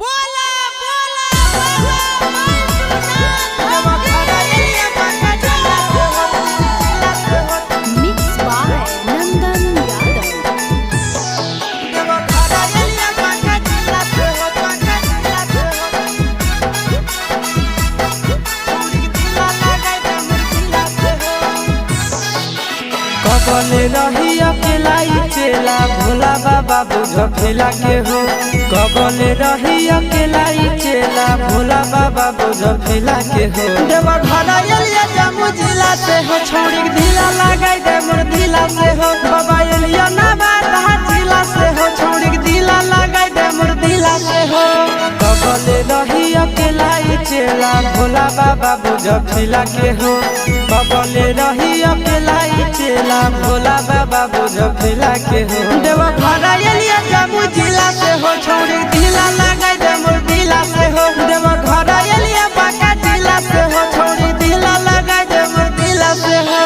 बोला बोला mix by नंदन कबले रही अकेला चेला भोला बाबा बुझ फिला के हो। कबले रही अकेला चेला भोला बाबा बुझ फिला के हो। देवा घर एलिया जम्मू जिला से हो, छोड़ी ढीला लगाई दे मोर ढीला से हो। बाबा एलिया ना बात जिला से हो, छोड़ी ढीला लगाई दे मोर ढीला से हो। कबले रही अकेला चेला भोला बाबा बुझ फिला के हो। कबले रही अकेला चेला भोला बाबा बुझ फिला के हो। देवा घर एलिया जम्मू जिला से हो, छोड़ी ढीला लगाई दे मोर ढीला से हो। देवा घर एलिया बांका जिला से हो, छोड़ी ढीला लगाई दे मोर ढीला से हो।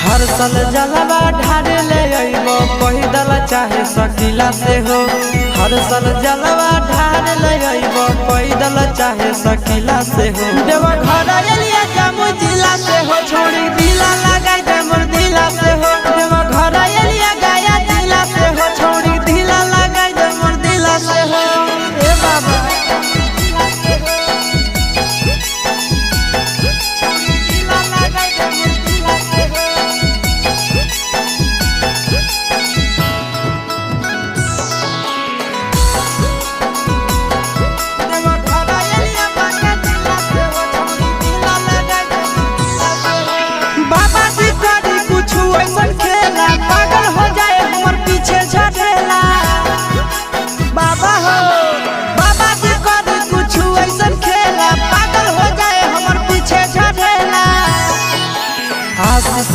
हर जलवा ढारे ले अइबो पैदल चाहे सकीला से हो। हर साल जलवा ढारे ले अइबो पैदल चाहे सकीला से हो। देवा घर एलिया जम्मू जिला से हो, छोड़ी ढीला लगाई दे मोर ढीला से हो। देवा घर एलिया गया जिला से हो, छोड़ी ढीला लगाई दे मोर ढीला से हो। ए बाबा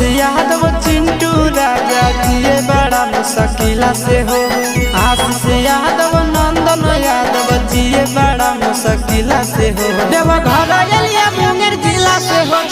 यादव चिंटू राजा जिए बड़ा मुश्किला से हो। आशीष यादव नंदन यादव जिए बड़ा मुश्किला से हो। देवा घर एलिया मुंगेर जिला से हो।